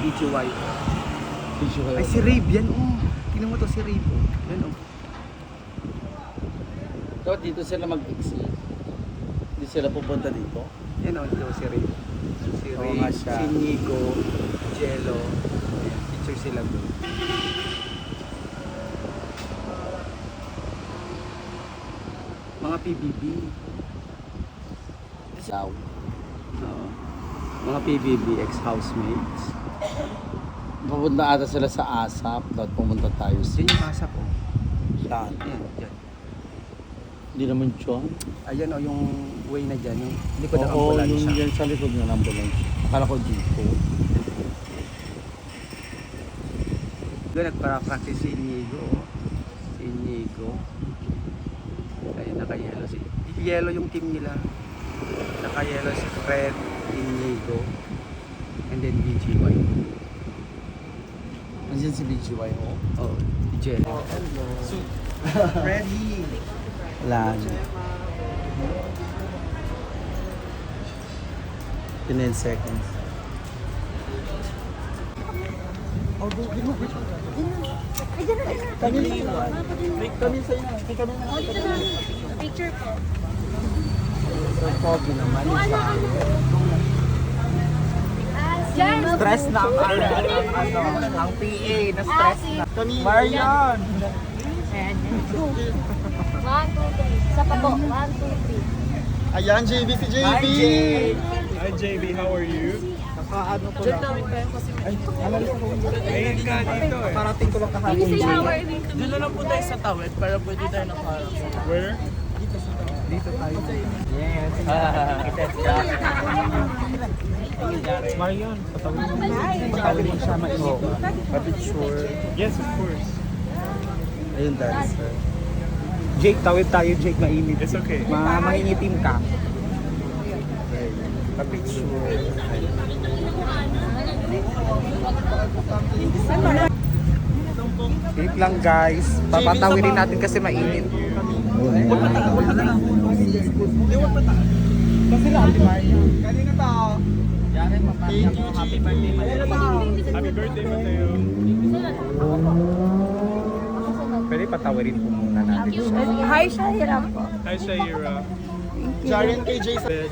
BGY. Ay, si Rave yan, oh. Tingnan mo to, si Rave, oh. Yan, oh. So, dito sila mag-exit. Hindi sila pupunta dito. Yan, oh, ito, si Rave. Si Oo Rave, nga siya. si Nico, Jello. Ayan, picture sila doon. Mga PBB. Daw. Oo. Mga PBB, ex-housemates. Pupunta ata sila sa ASAP. Dapat pumunta tayo sa... Yan yung asap, oh. Saan? Yan, yan. Hindi naman dyan. Ayan, oh, yung way na dyan. Yung likod ng Oo, ambulansya. yung yan sa likod ng ambulance. Akala ko dito. Doon nagpa-practice si Inigo. Si Inigo. Kaya naka-yellow si... Yellow yung team nila. Naka-yellow si Fred, Inigo, and then BGY. Nandiyan si BGY, oh. Oh, Jello. Hello. Ready! Wala na. 10 seconds. Oh, di mo. Ay, dyan na. Kami sa'yo na. Kami na. Oh, dito na. Picture po. So, pogi naman. Kung ano. Dyan. Stress na ang ang PA na stress na. Marion! Ayan. 1, 2, 3. Isa pa po. 1, 2, 3. Ayan, JB si JB! Hi JB, how are you? Nakaano ko lang. Ay, analisa ko. Ngayon ka dito eh. Parating ko lang kahapon. Can you say how are we? Doon na lang po tayo sa tawid para pwede tayo nakaharap. Where? Dito tayo. Yes. Marion, patawin mo siya mainit. Pa-picture. Yes, of course. Ayun, dancer. Jake, tawid tayo, Jake, mainit. It's okay. Mangingitim ka. Pa-picture. Wait lang guys, papatawirin natin kasi mainit. Kasi lang, di Marion. Kanina to. Thank you, happy birthday, Happy birthday, Mateo. Pwede patawirin po muna natin siya. Hi, Shahira po. Hi, Shaira. Jarian kay Jason.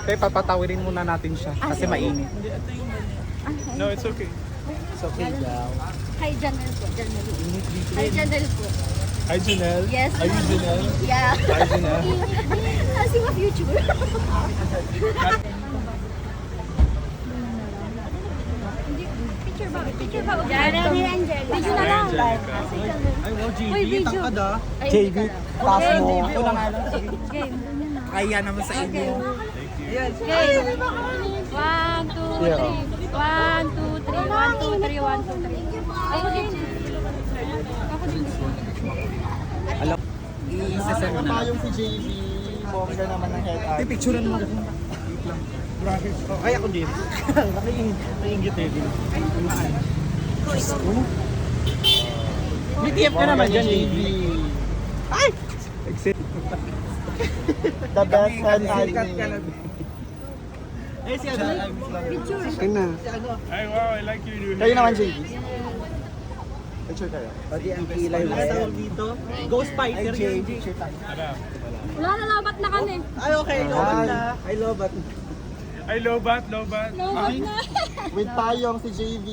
Pwede papatawirin muna natin siya kasi mainit. No, it's okay. It's okay daw. Hi, Janelle po. Hi, Janelle po. Hi, Janelle. Yes. Are you Janelle? Yeah. Hi, Janelle. Kasi mga future. Picture ba? Picture ba? Janelle ni Angel. Video na lang. Ay, wow, Uy, video. Ay, JB, taas mo. Okay. Ako lang alam. Game. Kaya naman sa inyo. Game. 1, 2, 3. 1, 2, 3. 1, 2, 3. 1, 2, 3. Ako din. Ako din. Isa-set mo na. Yung si JB, bongga naman ng head art. Picturean mo. Grabe. Oh, ay, ako din. Nakiingit eh. BTF ka naman dyan, JB. Ay! Exit. The best hand anime. Eh, si Adel. Akin na. Ay, wow, I like your new hair. Kayo naman, JB. Picture kayo. Pati ang kilay mo. dito? Ghost Fighter yun. Picture tayo. Ano? Wala na, labat na kami. Ay, okay. I love it. Ay, lobat, lobat. Labat na. With payong si JB.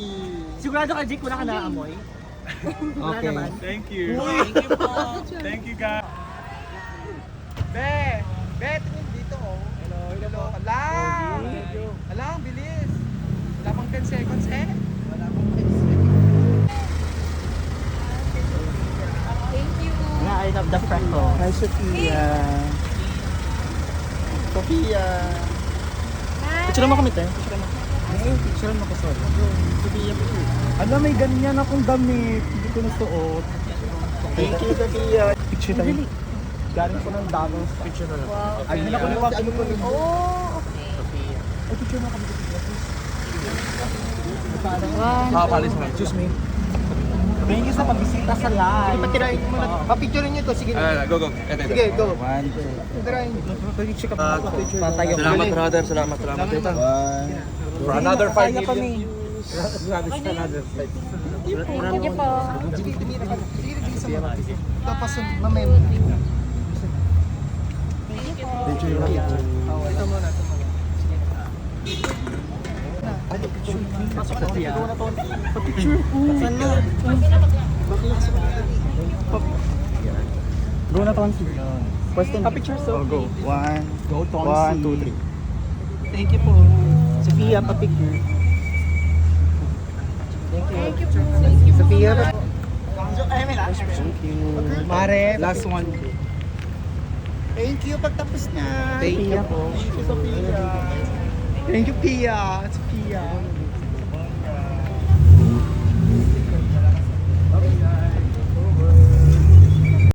Sigurado ka, Jake, wala ka naamoy? Okay. Thank you. Thank you po. Thank you, guys. Be! Be, tingin dito, oh. Hello. Ala! Ala, ang bilis. Wala pang 10 seconds, eh. Wala pang 10 seconds. Thank you. I love the freckles. Hi, Sophia. Sophia. Picture mo kami, te. Picture mo ko, sorry. Sophia, picture. Ala, may ganyan akong damit. Hindi ko nasuot. Thank you, Sophia. Picture tayo. Galing ko ng damang picture na lang. Wow. Ay, hindi ko niwag. Ano ko rin? Oh, okay. Ay, picture mo kami. One, Palis mo. Excuse me. Thank you sa pagbisita sa live. Patirain mo na. Papicture niyo to. Sige. Go. Sige, go. One, two. Patirain. Pag-check up mo. Salamat, brother. Salamat. For another 5 million. Thank you po. Sige, tumira ka. Sige, sige sa mga. Tapos, mamaya. Picture lang. Ito muna. Pasok na siya. Pa-picture. Saan na? Go na Tonsi. Question. Pa-picture so. Oh, go. One. Go, Tonsi. 1, 2, 3. Thank you po. Sophia, pa-picture. Thank you po. Thank you po. Sophia, Thank you. Mare, Last one. thank you pagtapos na. Thank you po. Thank you, Pia. Sophia.